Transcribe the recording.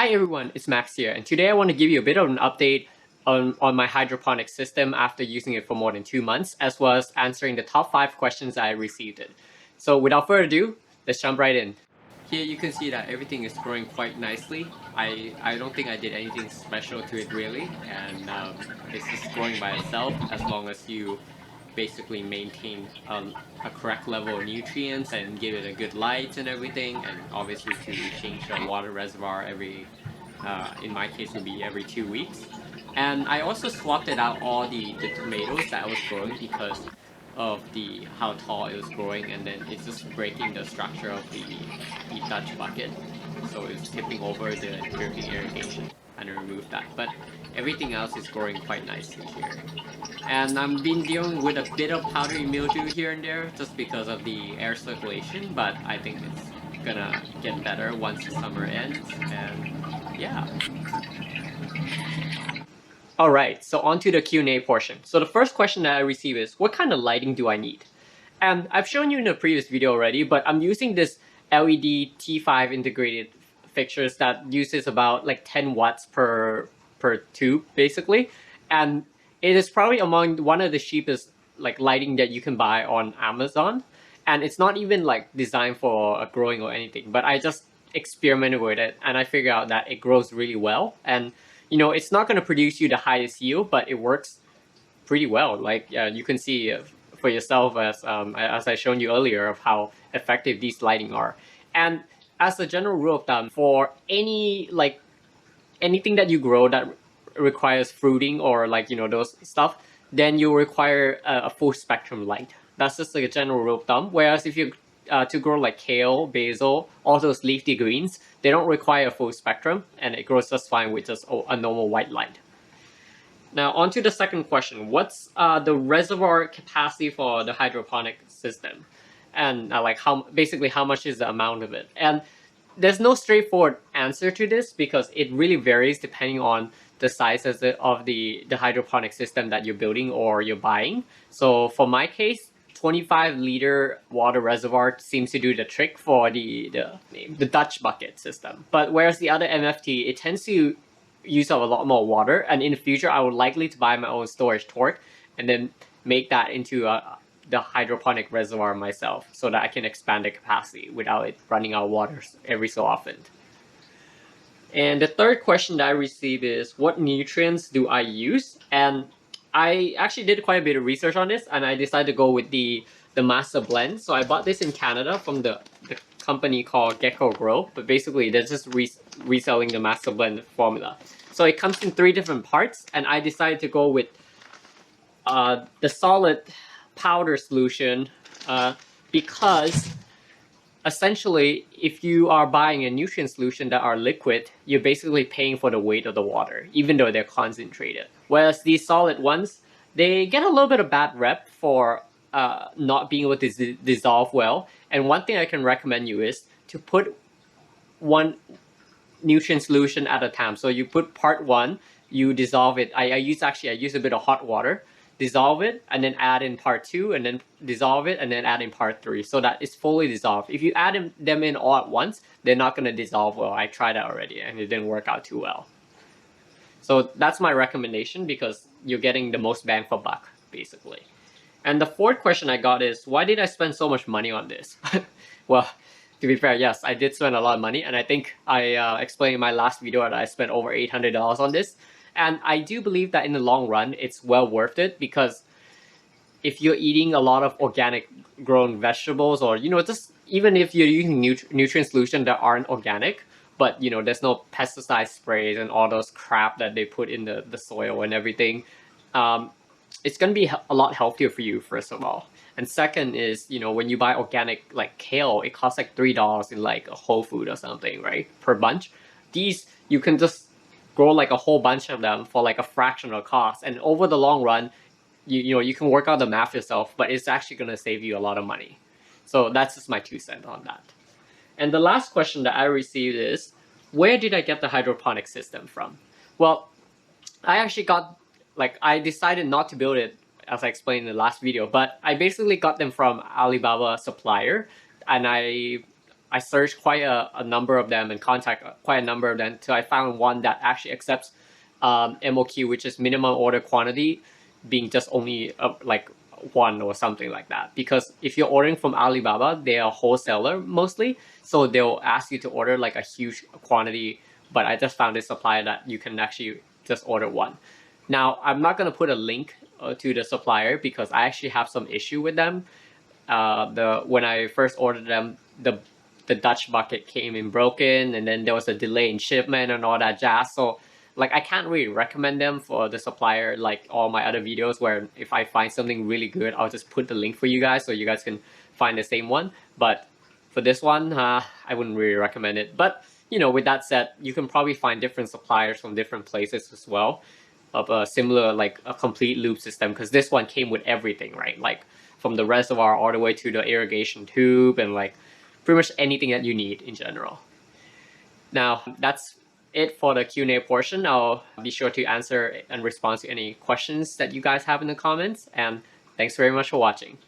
Hi everyone, it's Max here, and today I want to give you a bit of an update on my hydroponic system after using it for more than 2 months, as well as answering the top 5 questions I received it. So without further ado, let's jump right in. Here you can see that everything is growing quite nicely. I don't think I did anything special to it really, and it's just growing by itself as long as you basically maintain a correct level of nutrients and give it a good light and everything, and obviously to change the water reservoir every in my case would be every 2 weeks. And I also swapped it out all the tomatoes that I was growing because of the how tall it was growing, and then it's just breaking the structure of the Dutch bucket, so it's tipping over the dripping irrigation, and I removed that. But everything else is growing quite nicely here. And I've been dealing with a bit of powdery mildew here and there just because of the air circulation, but I think it's gonna get better once the summer ends, and yeah. Alright, so on to the Q&A portion. So the first question that I received is, what kind of lighting do I need? And I've shown you in a previous video already, but I'm using this LED T5 integrated fixtures that uses about like 10 watts per tube basically, and it is probably among one of the cheapest like lighting that you can buy on Amazon, and it's not even like designed for growing or anything, but I just experimented with it and I figured out that it grows really well. And you know, it's not going to produce you the highest yield, but it works pretty well. Like you can see for yourself as I shown you earlier of how effective these lighting are. And as a general rule of thumb, for anything that you grow that requires fruiting or like, you know, those stuff, then you require a full spectrum light. That's just like a general rule of thumb. Whereas if you to grow like kale, basil, all those leafy greens, they don't require a full spectrum, and it grows just fine with just a normal white light. Now on to the second question. What's the reservoir capacity for the hydroponic system? And like basically how much is the amount of it? And there's no straightforward answer to this because it really varies depending on the size of the hydroponic system that you're building or you're buying. So for my case, 25-liter water reservoir seems to do the trick for the Dutch bucket system. But whereas the other MFT, it tends to use up a lot more water, and in the future I would likely to buy my own storage torque and then make that into the hydroponic reservoir myself so that I can expand the capacity without it running out of water every so often. And the third question that I received is, what nutrients do I use? And I actually did quite a bit of research on this, and I decided to go with the master blend. So I bought this in Canada from the company called Gecko Grow, but basically they're just reselling the master blend formula. So it comes in 3 different parts, and I decided to go with the solid powder solution because essentially if you are buying a nutrient solution that are liquid, you're basically paying for the weight of the water, even though they're concentrated. Whereas these solid ones, they get a little bit of bad rep for not being able to dissolve well. And one thing I can recommend you is to put one nutrient solution at a time. So you put part 1, you dissolve it. I use a bit of hot water, dissolve it, and then add in part 2, and then dissolve it, and then add in part 3, so that it's fully dissolved. If you add them in all at once, they're not going to dissolve well. I tried that already and it didn't work out too well. So that's my recommendation because you're getting the most bang for buck basically. And the fourth question I got is, why did I spend so much money on this? Well, to be fair, yes, I did spend a lot of money, and I think I explained in my last video that I spent over $800 on this. And I do believe that in the long run, it's well worth it, because if you're eating a lot of organic grown vegetables, or, you know, just even if you're using nutrient solutions that aren't organic, but, you know, there's no pesticide sprays and all those crap that they put in the soil and everything, it's going to be a lot healthier for you, first of all. And second is, you know, when you buy organic like kale, it costs like $3 in like a Whole Food or something, right? Per bunch. These, you can just grow like a whole bunch of them for like a fraction of the cost. And over the long run, you know, you can work out the math yourself, but it's actually going to save you a lot of money. So that's just my 2 cents on that. And the last question that I received is, where did I get the hydroponic system from? Well, I actually got, like, I decided not to build it as I explained in the last video, but I basically got them from Alibaba supplier, and I I searched quite a number of them and contact quite a number of them until I found one that actually accepts MOQ, which is minimum order quantity, being just only like one or something like that. Because if you're ordering from Alibaba, they are wholesaler mostly, so they'll ask you to order like a huge quantity. But I just found this supplier that you can actually just order one. Now I'm not gonna put a link to the supplier because I actually have some issue with them. When I first ordered them, the Dutch bucket came in broken, and then there was a delay in shipment and all that jazz. So like I can't really recommend them for the supplier like all my other videos, where if I find something really good, I'll just put the link for you guys so you guys can find the same one. But for this one, I wouldn't really recommend it. But you know, with that said, you can probably find different suppliers from different places as well of a similar like a complete loop system, because this one came with everything, right? Like from the reservoir all the way to the irrigation tube and like pretty much anything that you need in general. Now that's it for the Q&A portion. I'll be sure to answer and respond to any questions that you guys have in the comments, and thanks very much for watching.